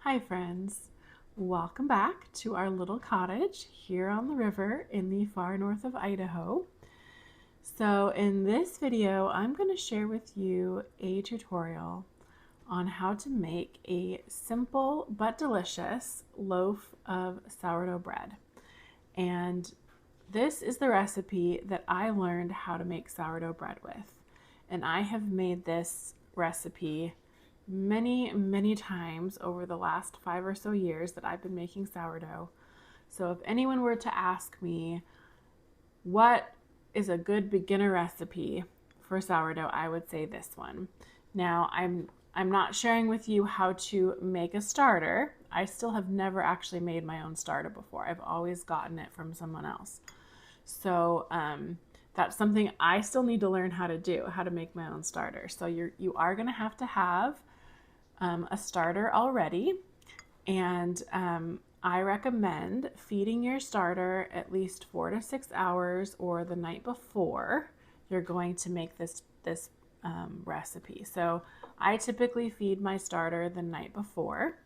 Hi friends, welcome back to our little cottage here on the river in the far north of Idaho. So in this video, I'm going to share with you a tutorial on how to make a simple but delicious loaf of sourdough bread. And this is the recipe that I learned how to make sourdough bread with. And I have made this recipe many times over the last 5 or so years that I've been making sourdough. So if anyone were to ask me what is a good beginner recipe for sourdough, I would say this one. Now I'm not sharing with you how to make a starter. I still have never actually made my own starter before. I've always gotten it from someone else. So that's something I still need to learn how to do, how to make my own starter. So you are going to have a starter already, and I recommend feeding your starter at least 4 to 6 hours or the night before you're going to make this recipe. So I typically feed my starter the night before,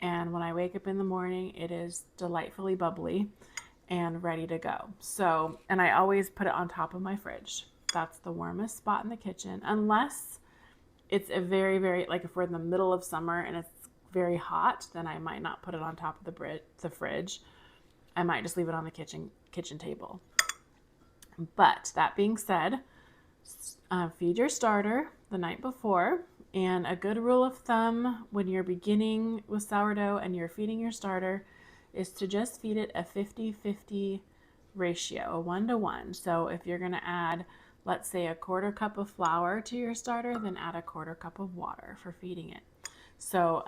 and when I wake up in the morning, it is delightfully bubbly and ready to go. So, and I always put it on top of my fridge. That's the warmest spot in the kitchen, unless it's a very, like if we're in the middle of summer and it's very hot, then I might not put it on top of the fridge. I might just leave it on the kitchen table. But that being said, feed your starter the night before. And a good rule of thumb when you're beginning with sourdough and you're feeding your starter is to just feed it a 50-50 ratio, a 1-to-1. So if you're going to add, let's say, a 1/4 cup of flour to your starter, then add a 1/4 cup of water for feeding it. So,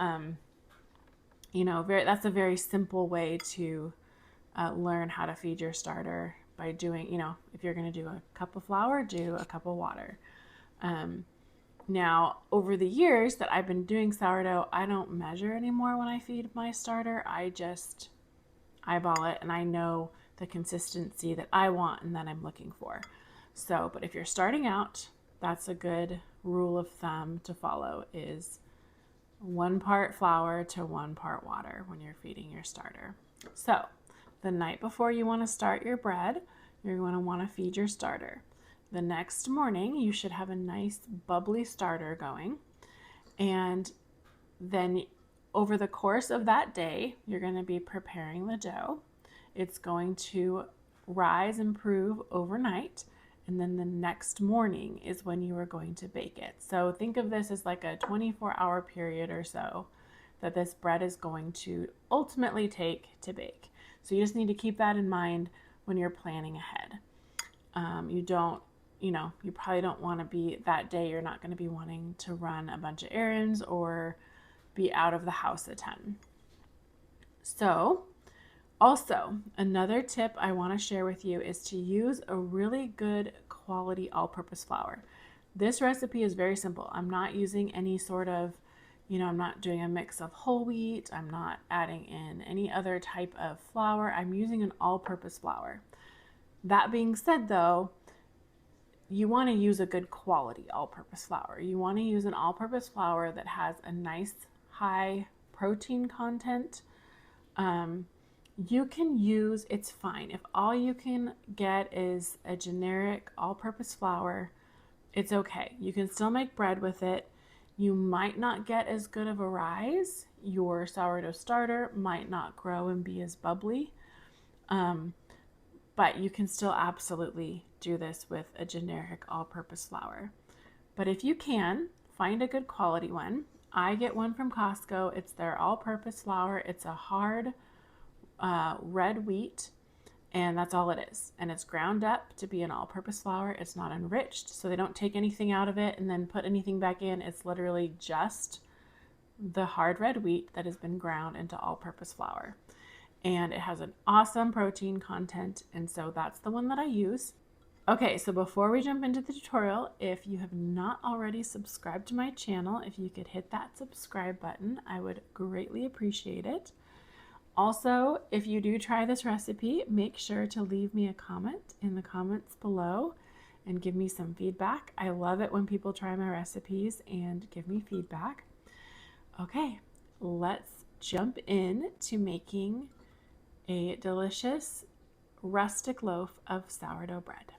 that's a very simple way to learn how to feed your starter by doing, if you're going to do a cup of flour, do a cup of water. Now, over the years that I've been doing sourdough, I don't measure anymore when I feed my starter. I just eyeball it, and I know the consistency that I want and that I'm looking for. So, but if you're starting out, that's a good rule of thumb to follow, is 1 part flour to 1 part water when you're feeding your starter. So the night before you want to start your bread, you're going to want to feed your starter. The next morning, you should have a nice bubbly starter going. And then over the course of that day, you're going to be preparing the dough. It's going to rise and improve overnight. And then the next morning is when you are going to bake it. So think of this as like a 24-hour period or so that this bread is going to ultimately take to bake. So you just need to keep that in mind when you're planning ahead. You probably don't want to be, that day you're not going to be wanting to run a bunch of errands or be out of the house a ton. So also, another tip I want to share with you is to use a really good quality all-purpose flour. This recipe is very simple. I'm not using any sort of, I'm not doing a mix of whole wheat. I'm not adding in any other type of flour. I'm using an all-purpose flour. That being said, though, you want to use a good quality all-purpose flour. You want to use an all-purpose flour that has a nice high protein content. You can use, it's fine. If all you can get is a generic all-purpose flour, it's okay. You can still make bread with it. You might not get as good of a rise. Your sourdough starter might not grow and be as bubbly. But you can still absolutely do this with a generic all-purpose flour. But if you can, find a good quality one. I get one from Costco. It's their all-purpose flour. It's a hard red wheat, and that's all it is. And it's ground up to be an all-purpose flour. It's not enriched, so they don't take anything out of it and then put anything back in. It's literally just the hard red wheat that has been ground into all-purpose flour. And it has an awesome protein content, and so that's the one that I use. Okay, so before we jump into the tutorial, if you have not already subscribed to my channel, if you could hit that subscribe button, I would greatly appreciate it. Also, if you do try this recipe, make sure to leave me a comment in the comments below and give me some feedback. I love it when people try my recipes and give me feedback. Okay, let's jump in to making a delicious rustic loaf of sourdough bread.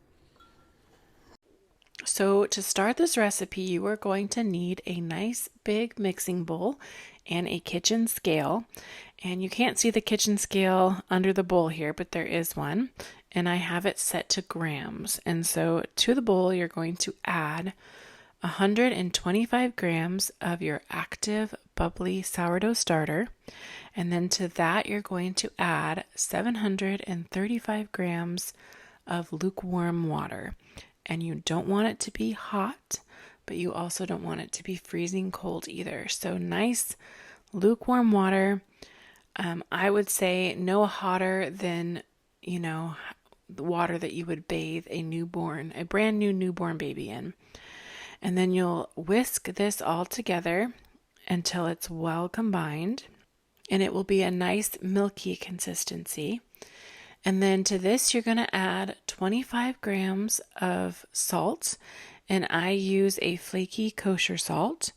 So to start this recipe, you are going to need a nice big mixing bowl and a kitchen scale. And you can't see the kitchen scale under the bowl here, but there is one. And I have it set to grams. And so to the bowl, you're going to add 125 grams of your active bubbly sourdough starter. And then to that, you're going to add 735 grams of lukewarm water. And you don't want it to be hot, but you also don't want it to be freezing cold either. So nice lukewarm water. I would say no hotter than, the water that you would bathe a brand new newborn baby in. And then you'll whisk this all together until it's well combined, and it will be a nice milky consistency. And then to this, you're going to add 25 grams of salt, and I use a flaky kosher salt.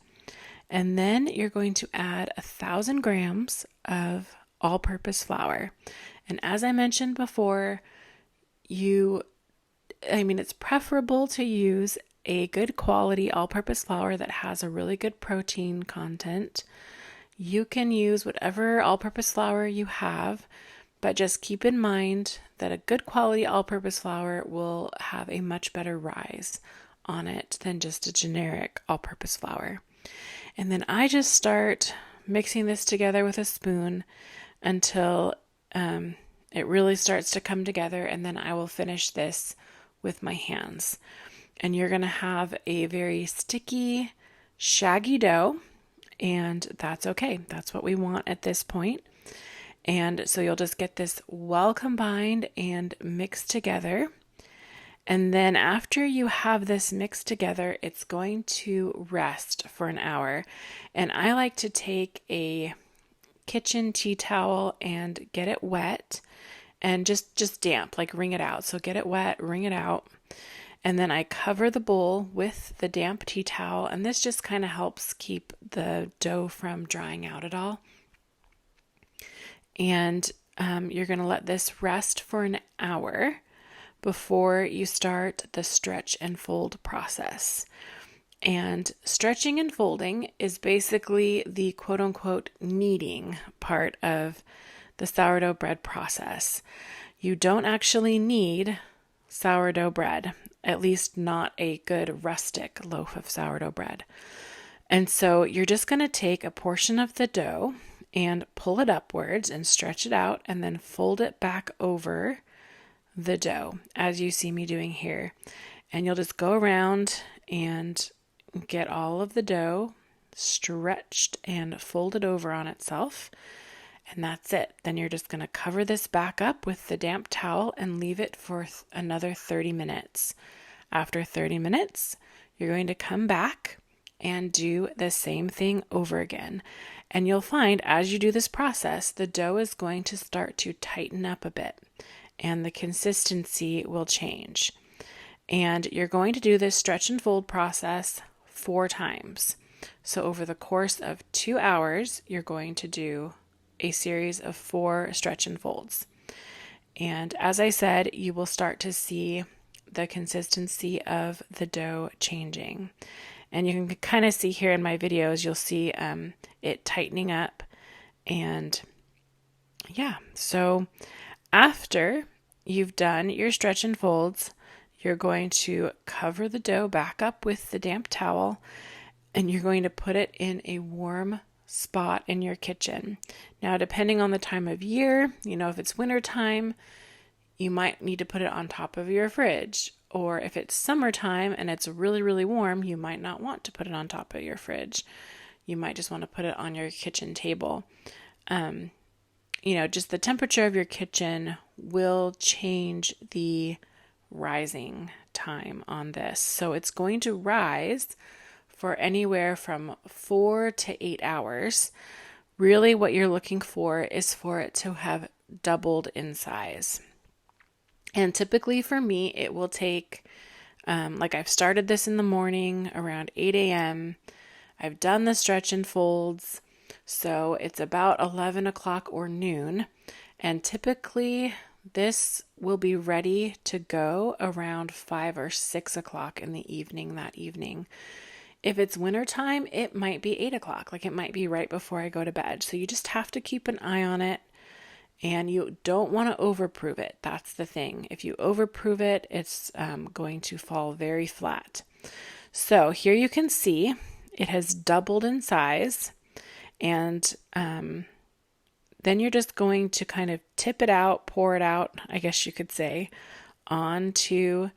And then you're going to add 1,000 grams of all-purpose flour. And as I mentioned before, it's preferable to use a good quality all-purpose flour that has a really good protein content. You can use whatever all-purpose flour you have, but just keep in mind that a good quality all-purpose flour will have a much better rise on it than just a generic all-purpose flour. And then I just start mixing this together with a spoon until it really starts to come together, and then I will finish this with my hands. And you're going to have a very sticky, shaggy dough, and that's okay. That's what we want at this point. And so you'll just get this well combined and mixed together. And then after you have this mixed together, it's going to rest for an hour. And I like to take a kitchen tea towel and get it wet and just damp, like wring it out. So get it wet, wring it out. And then I cover the bowl with the damp tea towel. And this just kind of helps keep the dough from drying out at all. And you're going to let this rest for an hour before you start the stretch and fold process. And stretching and folding is basically the quote unquote kneading part of the sourdough bread process. You don't actually knead sourdough bread, at least not a good rustic loaf of sourdough bread. And so you're just going to take a portion of the dough and pull it upwards and stretch it out and then fold it back over the dough as you see me doing here. And you'll just go around and get all of the dough stretched and folded over on itself. And that's it. Then you're just going to cover this back up with the damp towel and leave it for another 30 minutes. After 30 minutes, you're going to come back and do the same thing over again. And you'll find as you do this process, the dough is going to start to tighten up a bit and the consistency will change. And you're going to do this stretch and fold process 4 times. So over the course of 2 hours, you're going to do a series of 4 stretch and folds. And as I said, you will start to see the consistency of the dough changing. And you can kind of see here in my videos, you'll see it tightening up. And yeah, so after you've done your stretch and folds, you're going to cover the dough back up with the damp towel, and you're going to put it in a warm spot in your kitchen. Now, depending on the time of year, if it's winter time, you might need to put it on top of your fridge. Or if it's summertime and it's really, really warm, you might not want to put it on top of your fridge. You might just want to put it on your kitchen table. Just the temperature of your kitchen will change the rising time on this. So it's going to rise for anywhere from 4 to 8 hours. Really what you're looking for is for it to have doubled in size. And typically for me, it will take, I've started this in the morning around 8 a.m. I've done the stretch and folds So it's about 11 o'clock or noon. And typically this will be ready to go around 5 or 6 o'clock in the evening that evening. If it's wintertime, it might be 8 o'clock. Like it might be right before I go to bed. So you just have to keep an eye on it. And you don't want to overproof it. That's the thing. If you overproof it, it's going to fall very flat. So here you can see it has doubled in size. And then you're just going to kind of tip it out, pour it out, I guess you could say, onto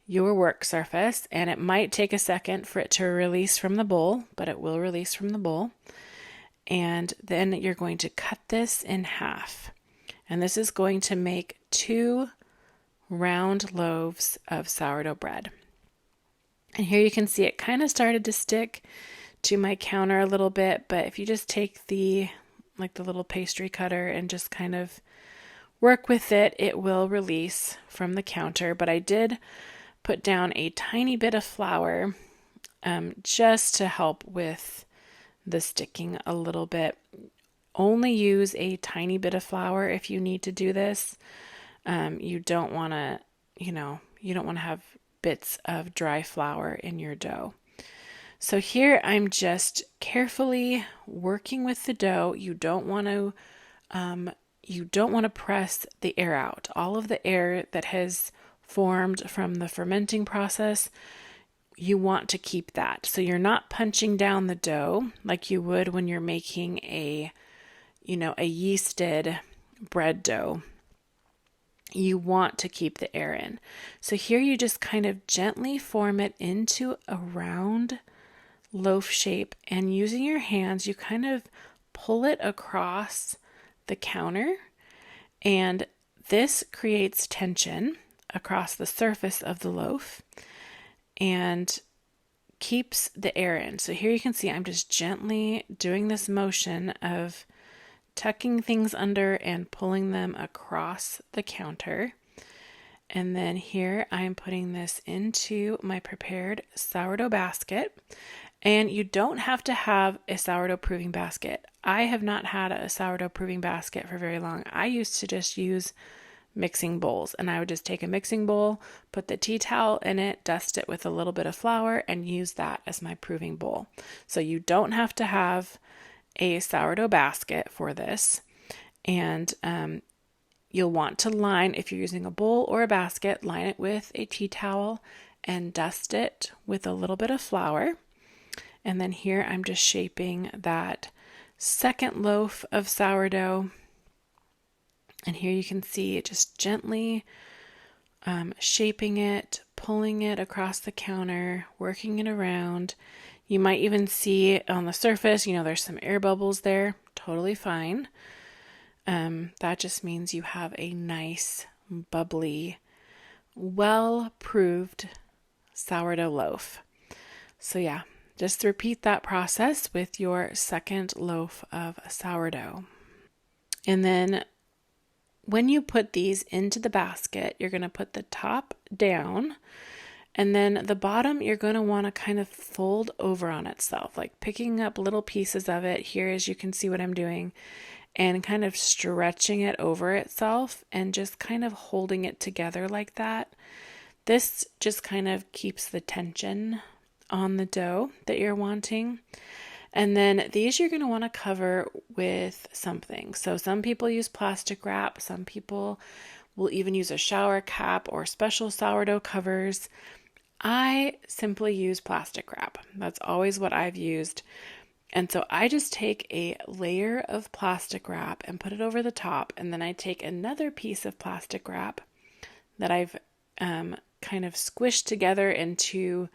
your work surface. And it might take a second for it to release from the bowl, but it will release from the bowl. And then you're going to cut this in half. And this is going to make 2 round loaves of sourdough bread. And here you can see it kind of started to stick to my counter a little bit, but if you just take the little pastry cutter and just kind of work with it, it will release from the counter. But I did put down a tiny bit of flour just to help with the sticking a little bit. Only use a tiny bit of flour if you need to do this. You don't want to, you don't want to have bits of dry flour in your dough. So here I'm just carefully working with the dough. You don't want to press the air out. All of the air that has formed from the fermenting process, you want to keep that. So you're not punching down the dough like you would when you're making a yeasted bread dough. You want to keep the air in. So here you just kind of gently form it into a round loaf shape, and using your hands, you kind of pull it across the counter, and this creates tension across the surface of the loaf and keeps the air in. So here you can see I'm just gently doing this motion of tucking things under and pulling them across the counter. And then here I'm putting this into my prepared sourdough basket. And you don't have to have a sourdough proving basket. I have not had a sourdough proving basket for very long. I used to just use mixing bowls, and I would just take a mixing bowl, put the tea towel in it, dust it with a little bit of flour, and use that as my proving bowl. So you don't have to have a sourdough basket for this. And you'll want to line, if you're using a bowl or a basket, line it with a tea towel and dust it with a little bit of flour. And then here I'm just shaping that second loaf of sourdough. And here you can see it just gently shaping it, pulling it across the counter, working it around. You might even see on the surface, there's some air bubbles there. Totally fine. That just means you have a nice, bubbly, well-proved sourdough loaf. So yeah, just repeat that process with your second loaf of sourdough. And then when you put these into the basket, you're going to put the top down, and then the bottom you're going to want to kind of fold over on itself, like picking up little pieces of it here, as you can see what I'm doing, and kind of stretching it over itself and just kind of holding it together like that. This just kind of keeps the tension on the dough that you're wanting. And then these you're going to want to cover with something. So some people use plastic wrap. Some people will even use a shower cap or special sourdough covers. I simply use plastic wrap. That's always what I've used. And so I just take a layer of plastic wrap and put it over the top. And then I take another piece of plastic wrap that I've kind of squished together into,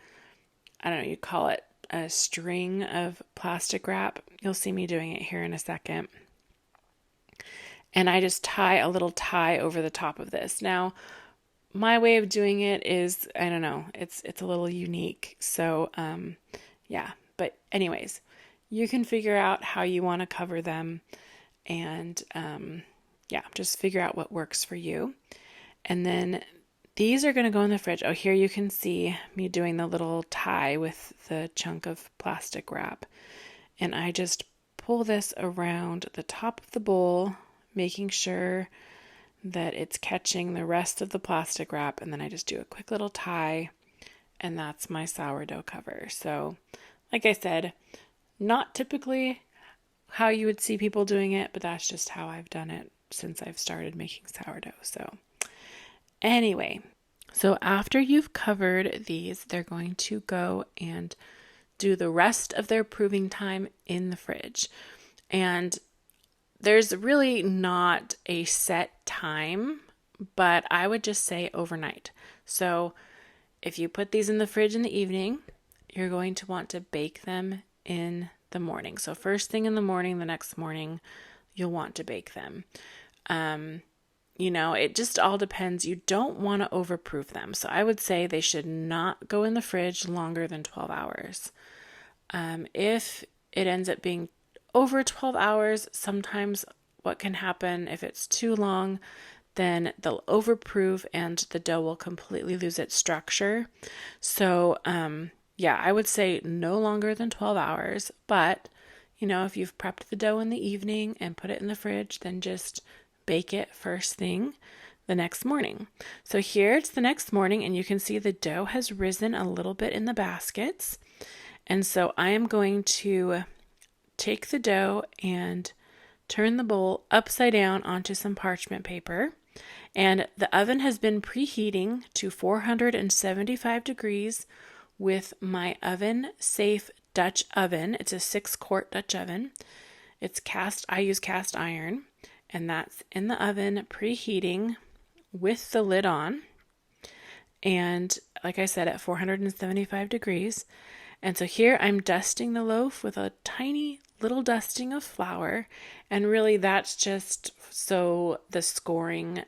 I don't know, you call it a string of plastic wrap. You'll see me doing it here in a second. And I just tie a little tie over the top of this. Now, my way of doing it is, I don't know, it's a little unique. So, yeah. But anyways, you can figure out how you want to cover them. And, yeah, just figure out what works for you. And then these are going to go in the fridge. Oh, here you can see me doing the little tie with the chunk of plastic wrap. And I just pull this around the top of the bowl, making sure that it's catching the rest of the plastic wrap, and then I just do a quick little tie, and that's my sourdough cover. So, like I said, not typically how you would see people doing it, but that's just how I've done it since I've started making sourdough. So, anyway, so after you've covered these, they're going to go and do the rest of their proving time in the fridge. And there's really not a set time, but I would just say overnight. So if you put these in the fridge in the evening, you're going to want to bake them in the morning. So first thing in the morning, the next morning, you'll want to bake them. It just all depends. You don't want to overproof them. So I would say they should not go in the fridge longer than 12 hours. If it ends up being over 12 hours, sometimes what can happen if it's too long, then they'll overproof and the dough will completely lose its structure. So, I would say no longer than 12 hours. But, if you've prepped the dough in the evening and put it in the fridge, then just bake it first thing the next morning. So here it's the next morning, and you can see the dough has risen a little bit in the baskets. And so I am going to take the dough and turn the bowl upside down onto some parchment paper. And the oven has been preheating to 475 degrees with my oven safe Dutch oven. It's a 6-quart Dutch oven. I use cast iron, and that's in the oven preheating with the lid on. And like I said, at 475 degrees. And so here I'm dusting the loaf with a tiny little dusting of flour. And really that's just so the scoring,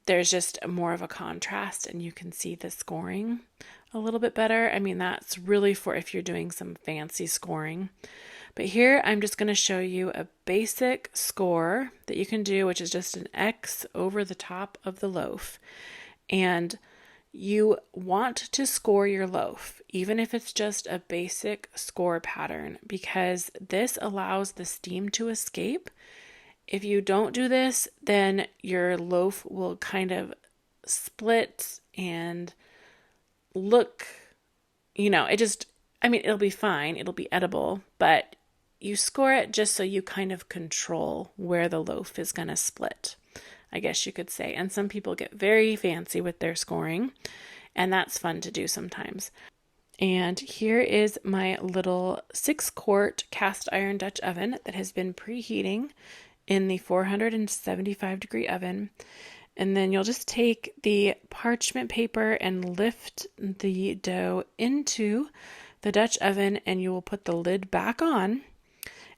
there's just more of a contrast and you can see the scoring a little bit better. I mean, that's really for if you're doing some fancy scoring. But here I'm just going to show you a basic score that you can do, which is just an X over the top of the loaf. And you want to score your loaf, even if it's just a basic score pattern, because this allows the steam to escape. If you don't do this, then your loaf will kind of split and look, it'll be fine. It'll be edible, but you score it just so you kind of control where the loaf is going to split, I guess you could say. And some people get very fancy with their scoring, and that's fun to do sometimes. And here is my little 6-quart cast iron Dutch oven that has been preheating in the 475 degree oven. And then you'll just take the parchment paper and lift the dough into the Dutch oven, and you will put the lid back on.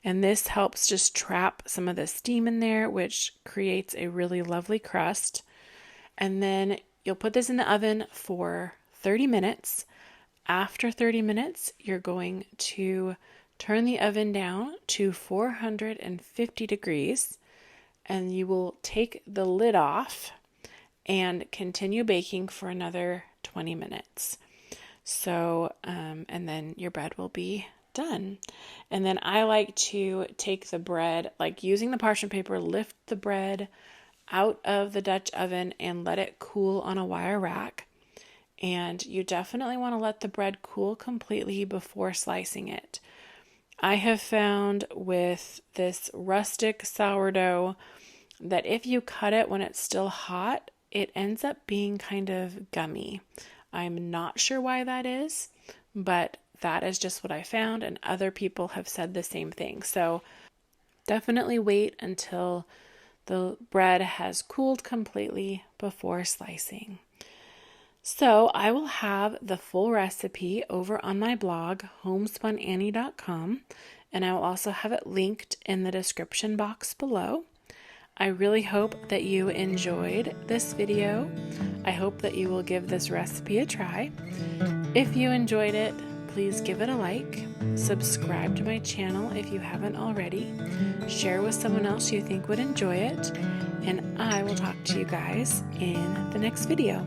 And this helps just trap some of the steam in there, which creates a really lovely crust. And then you'll put this in the oven for 30 minutes. After 30 minutes, you're going to turn the oven down to 450 degrees, and you will take the lid off and continue baking for another 20 minutes. So, and then your bread will be done. And then I like to take the bread, like using the parchment paper, lift the bread out of the Dutch oven and let it cool on a wire rack. And you definitely want to let the bread cool completely before slicing it. I have found with this rustic sourdough that if you cut it when it's still hot, it ends up being kind of gummy. I'm not sure why that is, but that is just what I found, and other people have said the same thing. So definitely wait until the bread has cooled completely before slicing. So I will have the full recipe over on my blog, homespunannie.com, and I will also have it linked in the description box below. I really hope that you enjoyed this video. I hope that you will give this recipe a try. If you enjoyed it, please give it a like, subscribe to my channel if you haven't already, share with someone else you think would enjoy it, and I will talk to you guys in the next video.